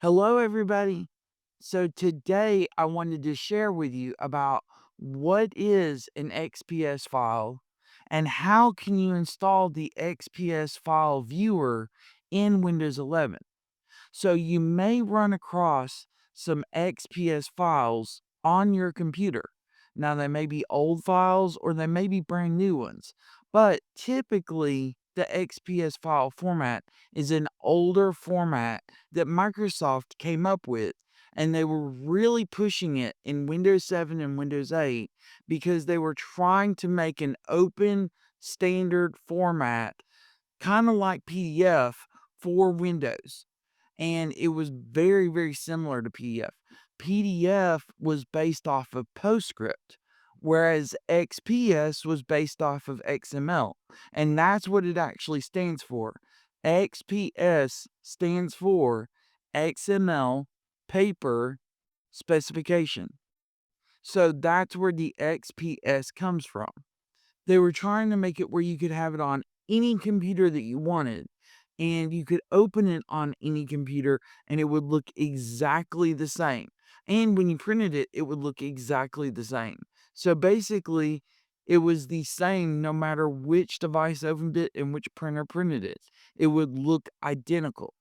Hello, everybody. So today I wanted to share with you about what is an XPS file and how can you install the XPS file viewer in Windows 11. So you may run across some XPS files on your computer. Now, they may be old files or they may be brand new ones, but typically the XPS file format is an older format that Microsoft came up with, and they were really pushing it in Windows 7 and Windows 8 because they were trying to make an open standard format, kind of like PDF for Windows, and it was very, very similar to PDF. PDF was based off of PostScript, whereas XPS was based off of XML, and that's what it actually stands for. XPS stands for XML Paper Specification. So that's where the XPS comes from. They were trying to make it where you could have it on any computer that you wanted, and you could open it on any computer, and it would look exactly the same. And when you printed it, it would look exactly the same. So basically, it was the same no matter which device opened it and which printer printed it. It would look identical.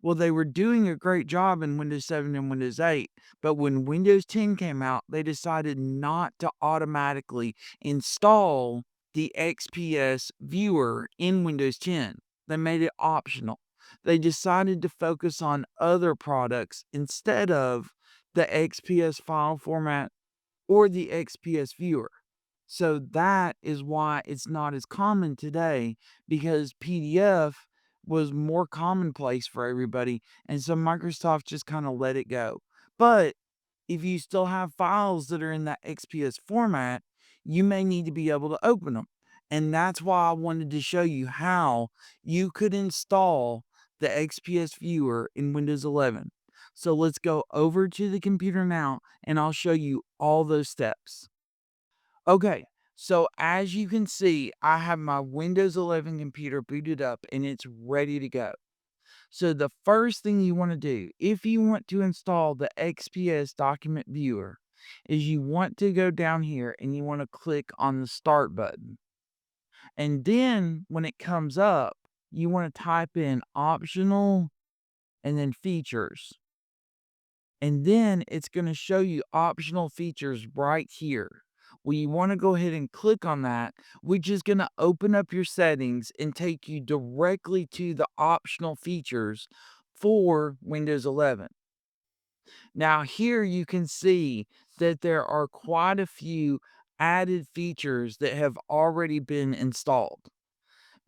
Well, they were doing a great job in Windows 7 and Windows 8, but when Windows 10 came out, they decided not to automatically install the XPS viewer in Windows 10. They made it optional. They decided to focus on other products instead of the XPS file format or the XPS viewer. So that is why it's not as common today, because PDF was more commonplace for everybody. And so Microsoft just kind of let it go. But if you still have files that are in that XPS format, you may need to be able to open them. And that's why I wanted to show you how you could install the XPS viewer in Windows 11. So let's go over to the computer now and I'll show you all those steps. Okay, so as you can see, I have my Windows 11 computer booted up and it's ready to go. So the first thing you want to do, if you want to install the XPS document viewer, is you want to go down here and you want to click on the start button. And then when it comes up, you want to type in optional and then features. And then it's going to show you optional features right here. Well, you want to go ahead and click on that, which is going to open up your settings and take you directly to the optional features for Windows 11. Now, here you can see that there are quite a few added features that have already been installed.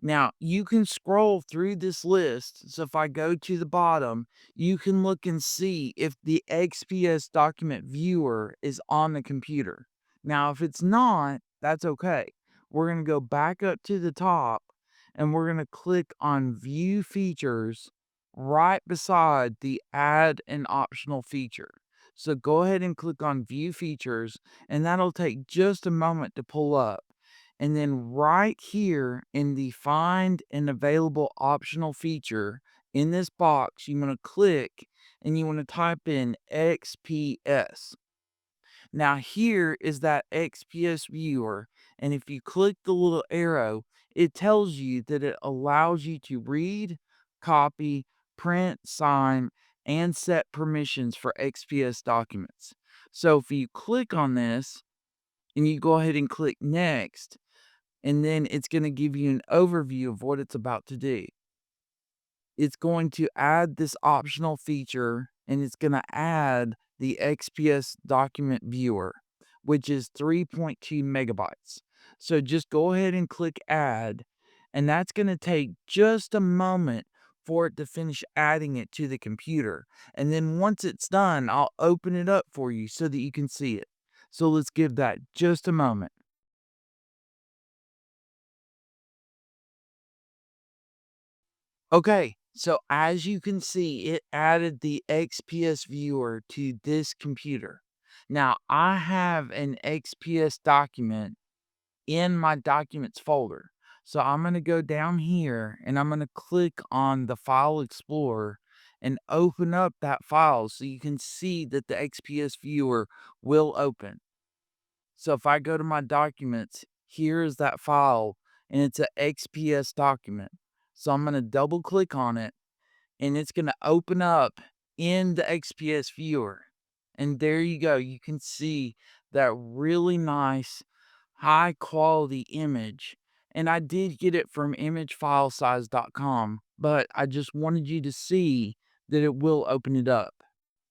Now, you can scroll through this list. So if I go to the bottom, you can look and see if the XPS document viewer is on the computer. Now, if it's not, that's okay. We're going to go back up to the top and we're going to click on View Features right beside the Add an Optional Feature. So go ahead and click on View Features, and that'll take just a moment to pull up. And then right here in the Find an Available Optional Feature, in this box, you want to click and you want to type in XPS. Now, here is that XPS viewer, and if you click the little arrow, it tells you that it allows you to read, copy, print, sign, and set permissions for XPS documents. So if you click on this and you go ahead and click Next, and then it's going to give you an overview of what it's about to do. It's going to add this optional feature, and it's going to add the XPS document viewer, which is 3.2 megabytes. So just go ahead and click add, and that's going to take just a moment for it to finish adding it to the computer. And then once it's done, I'll open it up for you so that you can see it. So let's give that just a moment. Okay, so as you can see, it added the XPS viewer to this computer. Now, I have an XPS document in my documents folder. So I'm going to go down here and I'm going to click on the File Explorer, and open up that file so you can see that the XPS viewer will open. So if I go to my documents, here is that file, and it's a XPS document. So I'm going to double click on it, and it's going to open up in the XPS viewer. And there you go. You can see that really nice, high quality image. And I did get it from imagefilesize.com, but I just wanted you to see that it will open it up.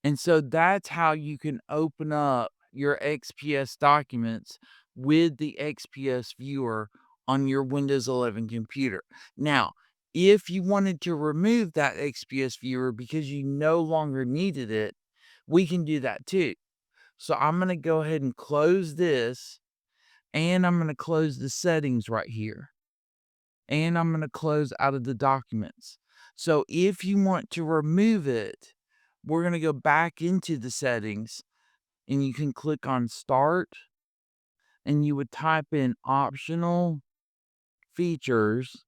And so that's how you can open up your XPS documents with the XPS viewer on your Windows 11 computer. Now, if you wanted to remove that XPS viewer because you no longer needed it, we can do that too. So I'm going to go ahead and close this, and I'm going to close the settings right here, and I'm going to close out of the documents. So if you want to remove it, we're going to go back into the settings, and you can click on Start, and you would type in Optional Features,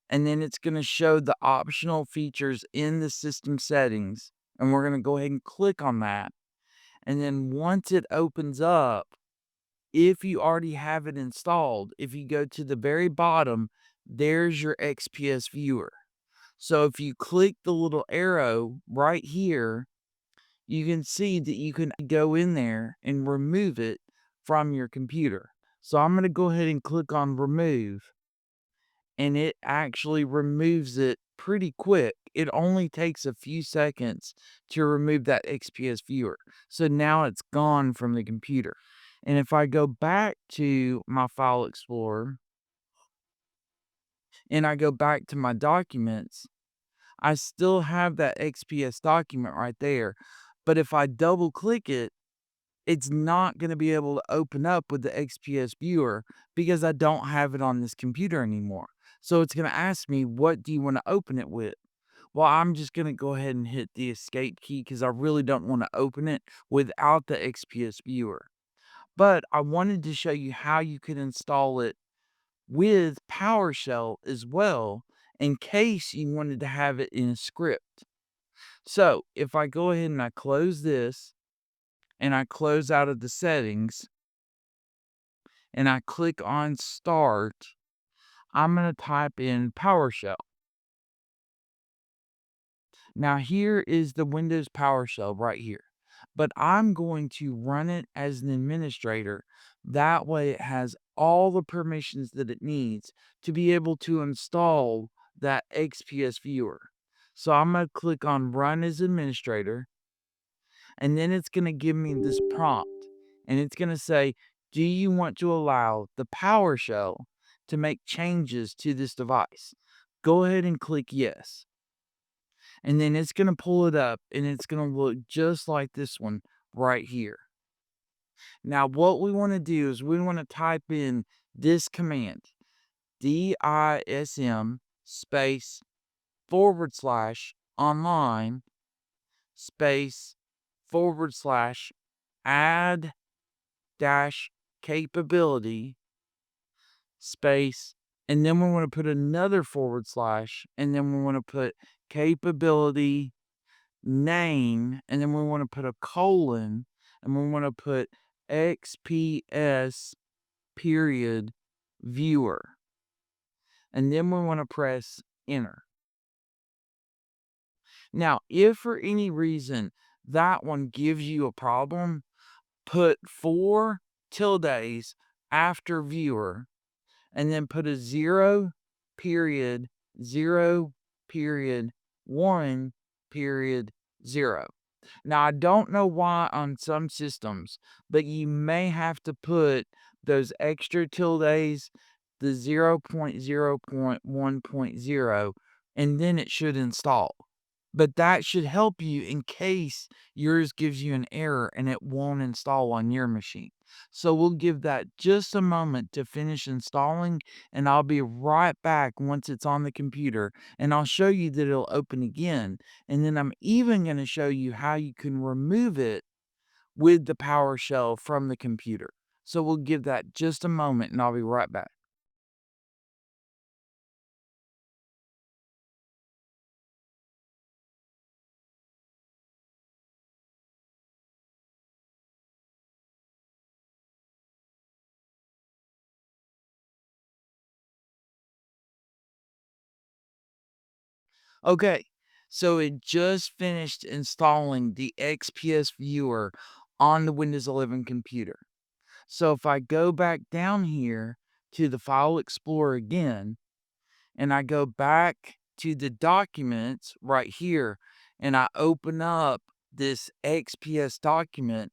and then it's going to show the optional features in the system settings, and we're going to go ahead and click on that. And then once it opens up, if you already have it installed, if you go to the very bottom, there's your XPS viewer. So if you click the little arrow right here, you can see that you can go in there and remove it from your computer. So I'm going to go ahead and click on remove, and it actually removes it pretty quick. It only takes a few seconds to remove that XPS viewer. So now it's gone from the computer. And if I go back to my File Explorer and I go back to my documents, I still have that XPS document right there. But if I double click it, it's not going to be able to open up with the XPS viewer because I don't have it on this computer anymore. So it's going to ask me, what do you want to open it with? Well, I'm just going to go ahead and hit the escape key because I really don't want to open it without the XPS viewer. But I wanted to show you how you could install it with PowerShell as well in case you wanted to have it in a script. So if I go ahead and I close this, and I close out of the settings, and I click on Start, I'm going to type in PowerShell. Now here is the Windows PowerShell right here, but I'm going to run it as an administrator. That way it has all the permissions that it needs to be able to install that XPS viewer. So I'm going to click on Run as Administrator, and then it's going to give me this prompt, and it's going to say, do you want to allow the PowerShell to make changes to this device? Go ahead and click yes. And then it's going to pull it up, and it's going to look just like this one right here. Now, what we want to do is we want to type in this command, DISM space / online space / add dash capability space, and then we want to put another / and then we want to put capability name, and then we want to put a colon, and we want to put XPS period viewer, and then we want to press enter. Now, if for any reason that one gives you a problem, put 4 tildes after viewer, and then put a 0 period 0 period 1 period 0. Now, I don't know why on some systems, but you may have to put those extra tildes, the 0.0.1.0, and then it should install. But that should help you in case yours gives you an error and it won't install on your machine. So we'll give that just a moment to finish installing, and I'll be right back once it's on the computer, and I'll show you that it'll open again. And then I'm even going to show you how you can remove it with the PowerShell from the computer. So we'll give that just a moment, and I'll be right back. Okay, so it just finished installing the XPS Viewer on the Windows 11 computer. So if I go back down here to the File Explorer again, and I go back to the documents right here, and I open up this XPS document,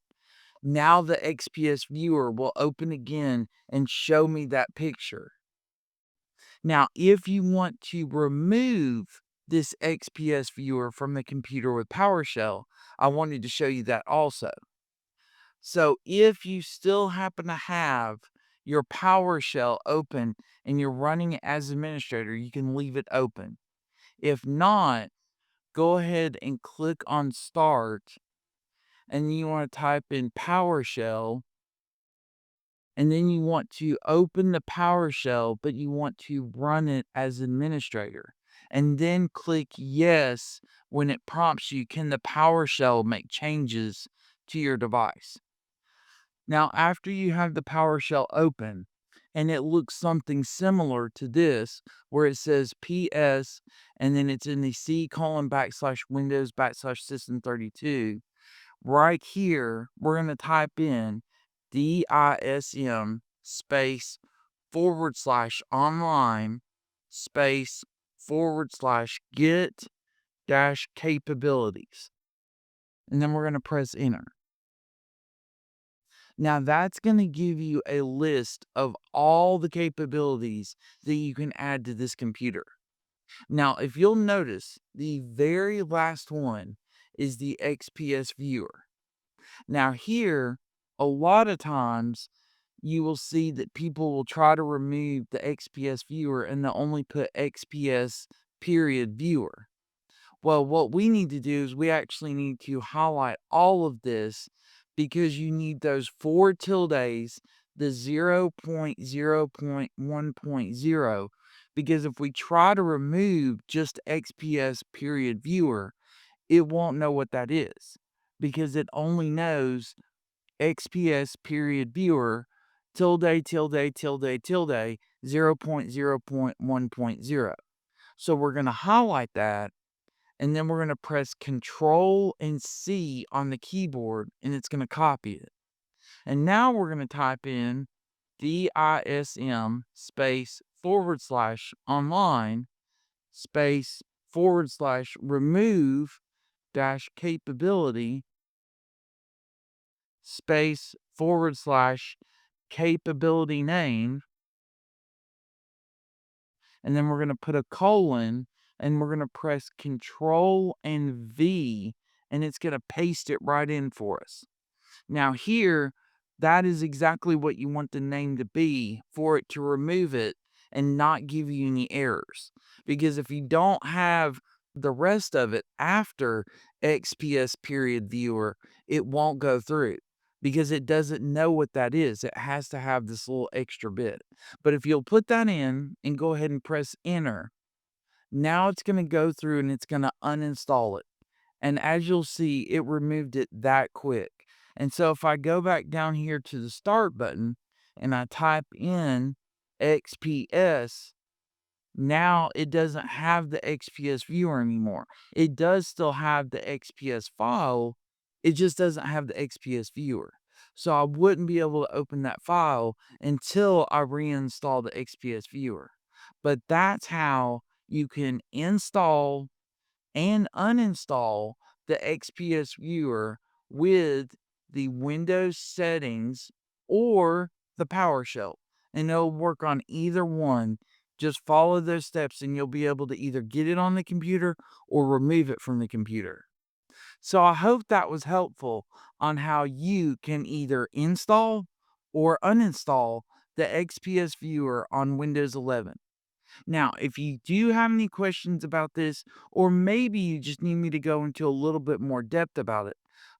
now the XPS Viewer will open again and show me that picture. Now, if you want to remove this XPS Viewer from the computer with PowerShell, I wanted to show you that also. So if you still happen to have your PowerShell open and you're running it as administrator, you can leave it open. If not, go ahead and click on Start, and you want to type in PowerShell, and then you want to open the PowerShell, but you want to run it as administrator. And then click Yes when it prompts you, can the PowerShell make changes to your device? Now, after you have the PowerShell open, and it looks something similar to this, where it says PS, and then it's in the C:\\Windows /System32, right here, we're going to type in DISM space /online space /get dash capabilities. And then we're going to press enter. Now that's going to give you a list of all the capabilities that you can add to this computer. Now, if you'll notice, the very last one is the XPS Viewer. Now here, a lot of times you will see that people will try to remove the XPS Viewer and they'll only put XPS period viewer. Well, what we need to do is we actually need to highlight all of this because you need those 4 tildes, the 0.0.1.0, because if we try to remove just XPS period viewer, it won't know what that is because it only knows XPS period viewer tilde tilde tilde tilde 0.0.1.0. So we're going to highlight that, and then we're going to press Control and C on the keyboard, and it's going to copy it. And now we're going to type in DISM space /online space /remove dash capability space /capability name, and then we're going to put a colon, and we're going to press Control and V, and it's going to paste it right in for us. Now here, that is exactly what you want the name to be for it to remove it and not give you any errors. Because if you don't have the rest of it after XPS period viewer, it won't go through because it doesn't know what that is. It has to have this little extra bit. But if you'll put that in and go ahead and press enter, now it's going to go through and it's going to uninstall it. And as you'll see, it removed it that quick. And so if I go back down here to the start button and I type in XPS, now it doesn't have the XPS viewer anymore. It does still have the XPS file, it just doesn't have the XPS viewer. So I wouldn't be able to open that file until I reinstall the XPS viewer. But that's how you can install and uninstall the XPS Viewer with the Windows settings or the PowerShell. And it'll work on either one. Just follow those steps and you'll be able to either get it on the computer or remove it from the computer. So I hope that was helpful on how you can either install or uninstall the XPS Viewer on Windows 11. Now, if you do have any questions about this, or maybe you just need me to go into a little bit more depth about it,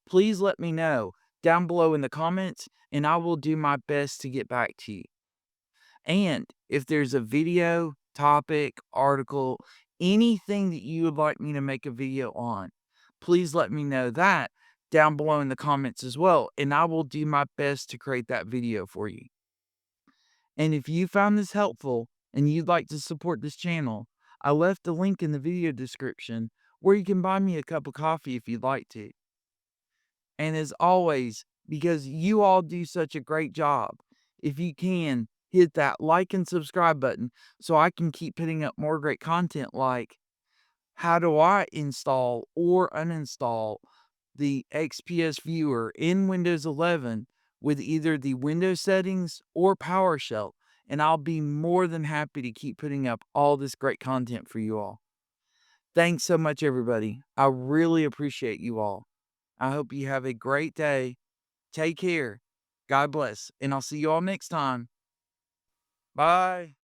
please let me know down below in the comments, and I will do my best to get back to you. And if there's a video, topic, article, anything that you would like me to make a video on, please let me know that down below in the comments as well, and I will do my best to create that video for you. And if you found this helpful and you'd like to support this channel, I left a link in the video description where you can buy me a cup of coffee if you'd like to. And as always, because you all do such a great job, if you can, hit that like and subscribe button so I can keep putting up more great content like how do I install or uninstall the XPS Viewer in Windows 11 with either the Windows settings or PowerShell. And I'll be more than happy to keep putting up all this great content for you all. Thanks so much, everybody. I really appreciate you all. I hope you have a great day. Take care. God bless. And I'll see you all next time. Bye.